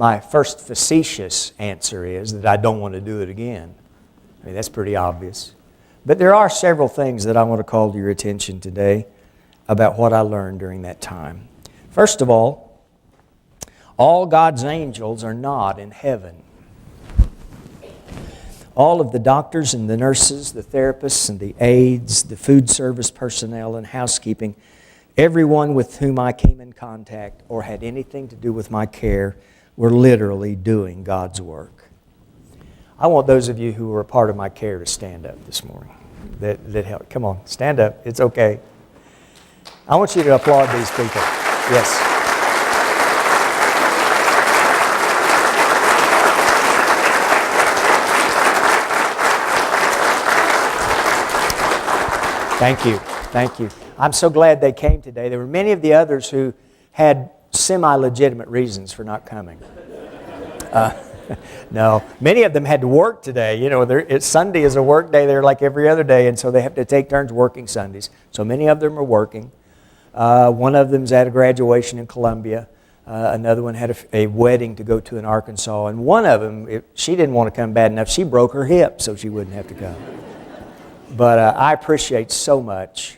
My first facetious answer is that I don't want to do it again. I mean, that's pretty obvious. But there are several things that I want to call to your attention today about what I learned during that time. First of all God's angels are not in heaven. All of the doctors and the nurses, the therapists and the aides, the food service personnel and housekeeping, everyone with whom I came in contact or had anything to do with my care were literally doing God's work. I want those of you who were a part of my care to stand up this morning. That helped. Come on, stand up. It's okay. I want you to applaud these people. Yes. Thank you. Thank you. I'm so glad they came today. There were many of the others who had semi-legitimate reasons for not coming. No, many of them had to work today. You know, Sunday is a work day there like every other day, and so they have to take turns working Sundays. So many of them are working. One of them's at a graduation in Columbia. Another one had a wedding to go to in Arkansas. And one of them, she didn't want to come bad enough. She broke her hip so she wouldn't have to come. But I appreciate so much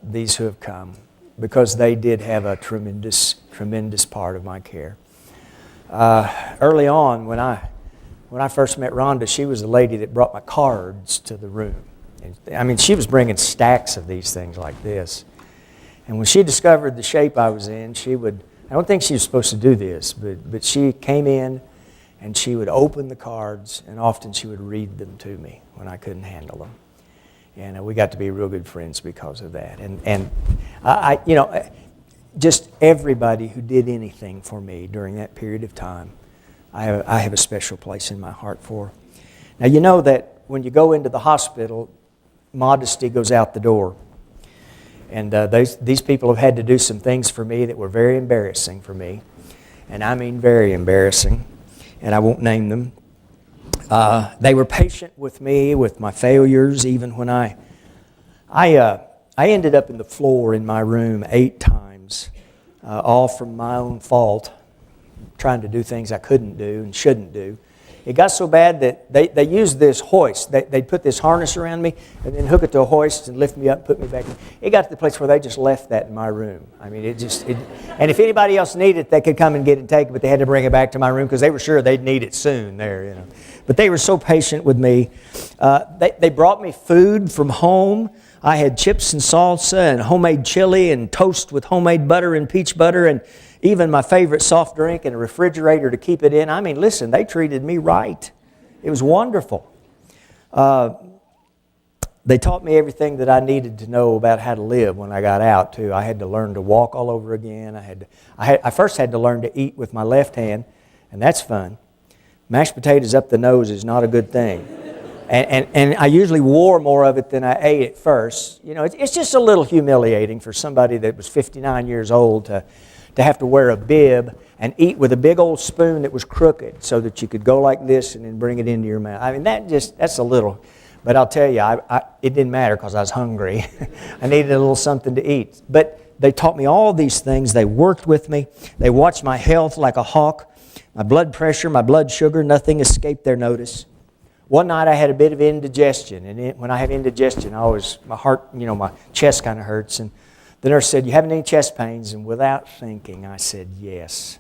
these who have come because they did have a tremendous, tremendous part of my care. Early on, when I first met Rhonda, she was the lady that brought my cards to the room. I mean, she was bringing stacks of these things like this. And when she discovered the shape I was in, I don't think she was supposed to do this, but she came in and she would open the cards, and often she would read them to me when I couldn't handle them. And we got to be real good friends because of that. And I just everybody who did anything for me during that period of time, I have a special place in my heart for. Now, you know that when you go into the hospital, modesty goes out the door. And these people have had to do some things for me that were very embarrassing for me. And I mean very embarrassing. And I won't name them. They were patient with me, with my failures, even when I ended up in the floor in my room 8 times, all from my own fault, trying to do things I couldn't do and shouldn't do. It got so bad that they used this hoist. They'd put this harness around me and then hook it to a hoist and lift me up and put me back in. It got to the place where they just left that in my room. I mean, and if anybody else needed it, they could come and get it and take it, but they had to bring it back to my room because they were sure they'd need it soon there, you know. But they were so patient with me. They brought me food from home. I had chips and salsa and homemade chili and toast with homemade butter and peach butter and even my favorite soft drink and a refrigerator to keep it in. I mean, listen, they treated me right. It was wonderful. They taught me everything that I needed to know about how to live when I got out, too. I had to learn to walk all over again. I first had to learn to eat with my left hand, and that's fun. Mashed potatoes up the nose is not a good thing. And I usually wore more of it than I ate at first. You know, it's just a little humiliating for somebody that was 59 years old to have to wear a bib and eat with a big old spoon that was crooked so that you could go like this and then bring it into your mouth. I mean, that's a little, but I'll tell you, it didn't matter because I was hungry. I needed a little something to eat. But they taught me all these things. They worked with me. They watched my health like a hawk. My blood pressure, my blood sugar, nothing escaped their notice. One night I had a bit of indigestion, and when I have indigestion, my heart, my chest kind of hurts, and the nurse said, "You having any chest pains?" And without thinking, I said, "Yes."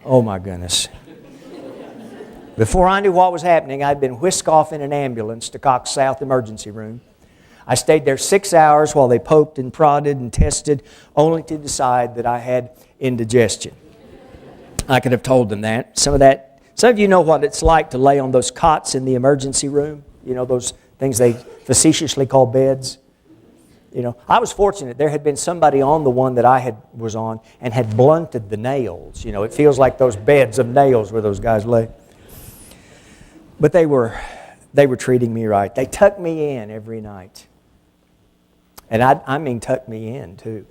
Oh my goodness. Before I knew what was happening, I'd been whisked off in an ambulance to Cox South Emergency Room. I stayed there 6 hours while they poked and prodded and tested, only to decide that I had indigestion. I could have told them that. Some of you know what it's like to lay on those cots in the emergency room. You know, those things they facetiously call beds. You know, I was fortunate. There had been somebody on the one that I was on and had blunted the nails. You know, it feels like those beds of nails where those guys lay. But they were treating me right. They tucked me in every night. And I mean tucked me in too.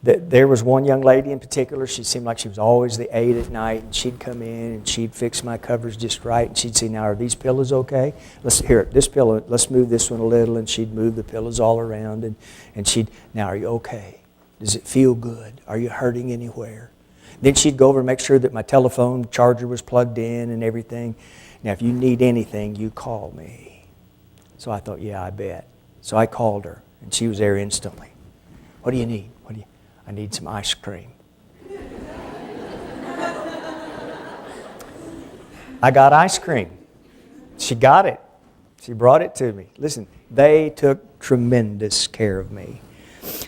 There was one young lady in particular, she seemed like she was always the aide at night, and she'd come in and she'd fix my covers just right, and she'd say, "Now, are these pillows okay? This pillow, let's move this one a little," and she'd move the pillows all around, and she'd, "Now, are you okay? Does it feel good? Are you hurting anywhere?" Then she'd go over and make sure that my telephone charger was plugged in and everything. Now, if you need anything, you call me. So I thought, yeah, I bet. So I called her, and she was there instantly. What do you need? I need some ice cream. I got ice cream. She got it. She brought it to me. Listen, they took tremendous care of me.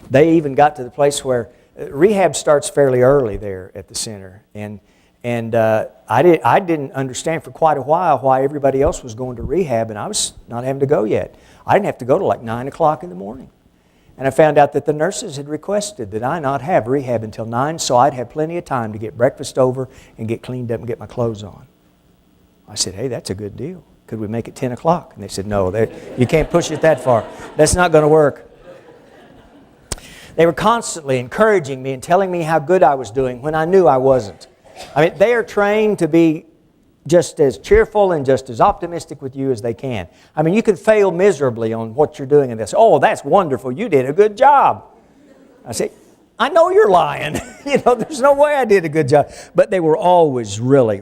They even got to the place where rehab starts fairly early there at the center. And I didn't understand for quite a while why everybody else was going to rehab and I was not having to go yet. I didn't have to go till like 9 o'clock in the morning. And I found out that the nurses had requested that I not have rehab until 9, so I'd have plenty of time to get breakfast over and get cleaned up and get my clothes on. I said, hey, that's a good deal. Could we make it 10 o'clock? And they said, no, you can't push it that far. That's not going to work. They were constantly encouraging me and telling me how good I was doing when I knew I wasn't. I mean, they are trained to be just as cheerful and just as optimistic with you as they can. I mean, you can fail miserably on what you're doing and they'll say, oh, that's wonderful, you did a good job. I say, I know you're lying. There's no way I did a good job. But they were always really,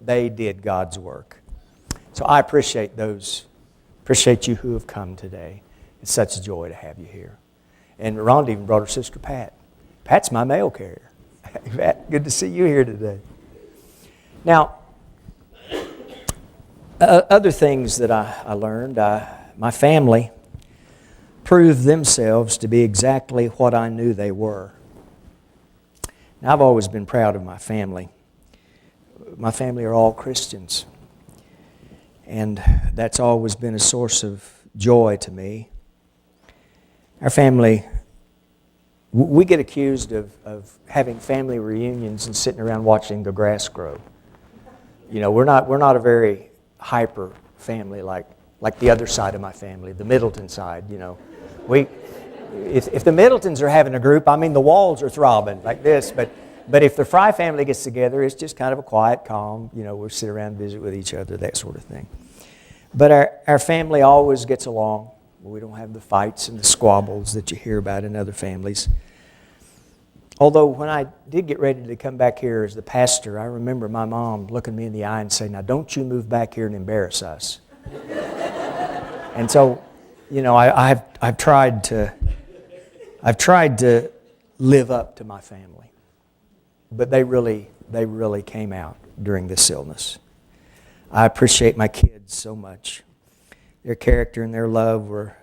they did God's work. So I appreciate those. Appreciate you who have come today. It's such a joy to have you here. And Rhonda even brought her sister Pat. Pat's my mail carrier. Pat, good to see you here today. Now, other things that I learned, my family proved themselves to be exactly what I knew they were. Now, I've always been proud of my family. My family are all Christians. And that's always been a source of joy to me. Our family, we get accused of having family reunions and sitting around watching the grass grow. We're not a very hyper family like the other side of my family, the Middleton side. If the Middletons are having a group, the walls are throbbing like this. But if the Fry family gets together, it's just kind of a quiet, calm. We'll sit around and visit with each other, that sort of thing. But our family always gets along. We don't have the fights and the squabbles that you hear about in other families. Although when I did get ready to come back here as the pastor, I remember my mom looking me in the eye and saying, now don't you move back here and embarrass us. And so, I've tried to live up to my family. But they really came out during this illness. I appreciate my kids so much. Their character and their love were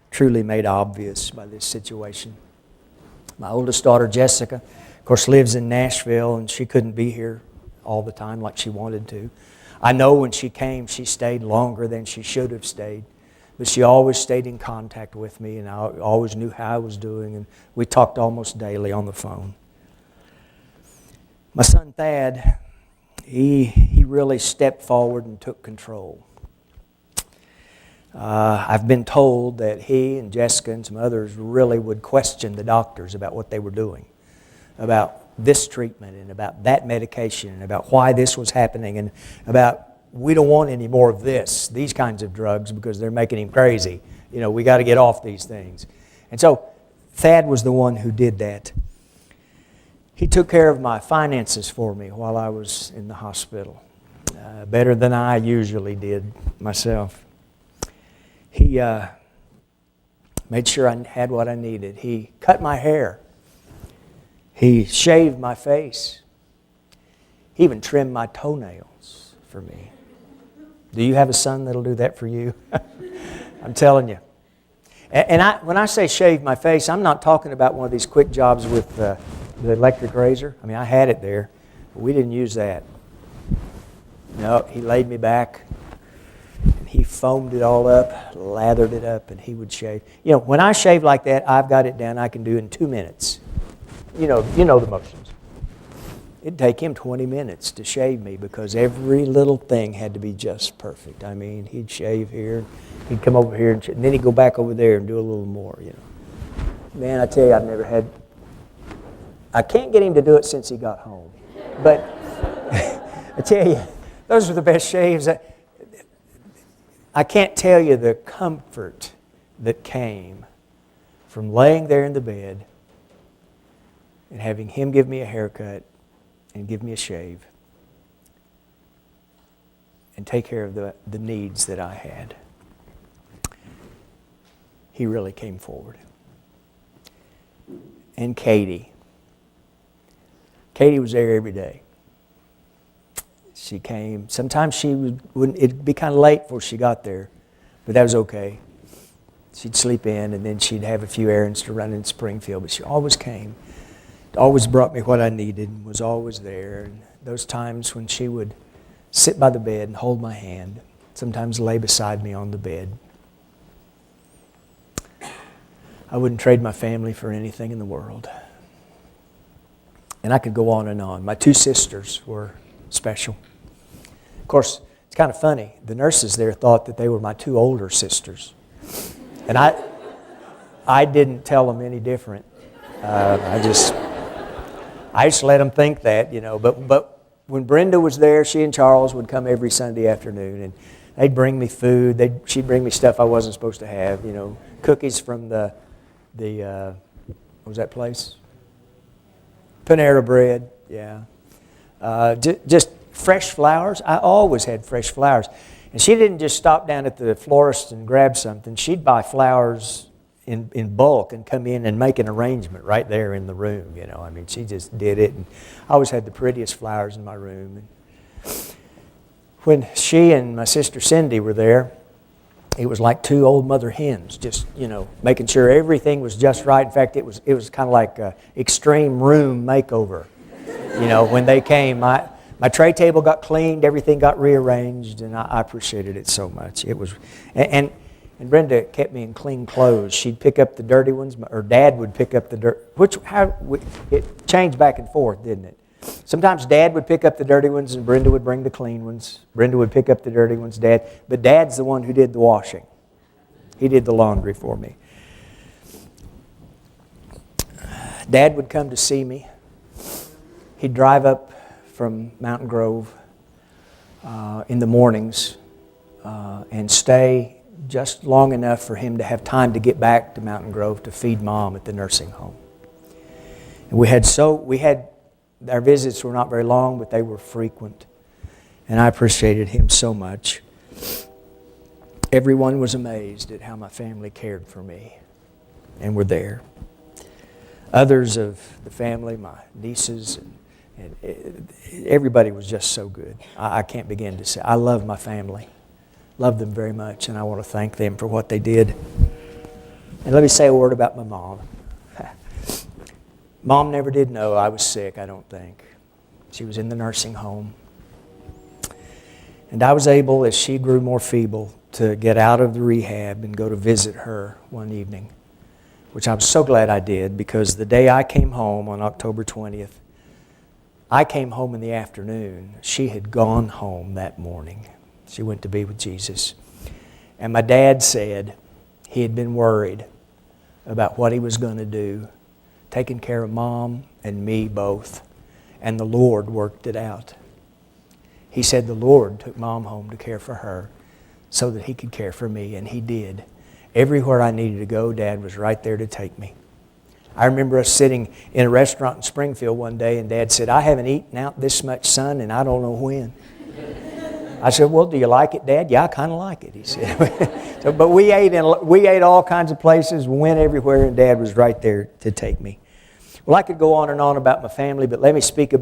truly made obvious by this situation. My oldest daughter, Jessica, of course, lives in Nashville, and she couldn't be here all the time like she wanted to. I know when she came, she stayed longer than she should have stayed, but she always stayed in contact with me, and I always knew how I was doing, and we talked almost daily on the phone. My son, Thad, he really stepped forward and took control. I've been told that he and Jessica and some others really would question the doctors about what they were doing, about this treatment and about that medication and about why this was happening and about we don't want any more of these kinds of drugs because they're making him crazy. We got to get off these things. And so Thad was the one who did that. He took care of my finances for me while I was in the hospital, better than I usually did myself. He made sure I had what I needed. He cut my hair. He shaved my face. He even trimmed my toenails for me. Do you have a son that'll do that for you? I'm telling you. And when I say shave my face, I'm not talking about one of these quick jobs with the electric razor. I had it there, but we didn't use that. No, he laid me back. And he foamed it all up, lathered it up, and he would shave. When I shave like that, I've got it down. I can do it in 2 minutes. You know the motions. It'd take him 20 minutes to shave me because every little thing had to be just perfect. He'd shave here, he'd come over here, and then he'd go back over there and do a little more, Man, I tell you, I can't get him to do it since he got home. But I tell you, those were the best shaves. I can't tell you the comfort that came from laying there in the bed and having him give me a haircut and give me a shave and take care of the needs that I had. He really came forward. And Katie was there every day. She came. Sometimes it'd be kind of late before she got there, but that was okay. She'd sleep in, and then she'd have a few errands to run in Springfield, but she always came. Always brought me what I needed and was always there. And those times when she would sit by the bed and hold my hand, sometimes lay beside me on the bed. I wouldn't trade my family for anything in the world. And I could go on and on. My 2 sisters were special. Of course, it's kind of funny. The nurses there thought that they were my 2 older sisters. And I didn't tell them any different. I just let them think that, But when Brenda was there, she and Charles would come every Sunday afternoon, and they'd bring me food. She'd bring me stuff I wasn't supposed to have, cookies from the what was that place? Panera Bread, yeah. Just fresh flowers. I always had fresh flowers. And she didn't just stop down at the florist and grab something. She'd buy flowers in bulk and come in and make an arrangement right there in the room, she just did it. And I always had the prettiest flowers in my room. And when she and my sister Cindy were there, it was like 2 old mother hens, just, making sure everything was just right. In fact, it was kind of like an extreme room makeover. When they came, my tray table got cleaned, everything got rearranged, and I appreciated it so much. It was, and Brenda kept me in clean clothes. She'd pick up the dirty ones, or Dad would pick up the dirt. It changed back and forth, didn't it? Sometimes Dad would pick up the dirty ones and Brenda would bring the clean ones. Brenda would pick up the dirty ones, but Dad's the one who did the washing. He did the laundry for me. Dad would come to see me. He'd drive up from Mountain Grove in the mornings and stay just long enough for him to have time to get back to Mountain Grove to feed Mom at the nursing home. And we had our visits were not very long, but they were frequent. And I appreciated him so much. Everyone was amazed at how my family cared for me and were there. Others of the family, my nieces, and everybody was just so good. I can't begin to say. I love my family. Love them very much, and I want to thank them for what they did. And let me say a word about my mom. Mom never did know I was sick, I don't think. She was in the nursing home. And I was able, as she grew more feeble, to get out of the rehab and go to visit her one evening, which I was so glad I did, because the day I came home on October 20th, I came home in the afternoon. She had gone home that morning. She went to be with Jesus. And my dad said he had been worried about what he was going to do, taking care of Mom and me both. And the Lord worked it out. He said the Lord took Mom home to care for her so that He could care for me, and He did. Everywhere I needed to go, Dad was right there to take me. I remember us sitting in a restaurant in Springfield one day, and Dad said, I haven't eaten out this much, son, and I don't know when. I said, well, do you like it, Dad? Yeah, I kind of like it, he said. But we ate all kinds of places, we went everywhere, and Dad was right there to take me. Well, I could go on and on about my family, but let me speak about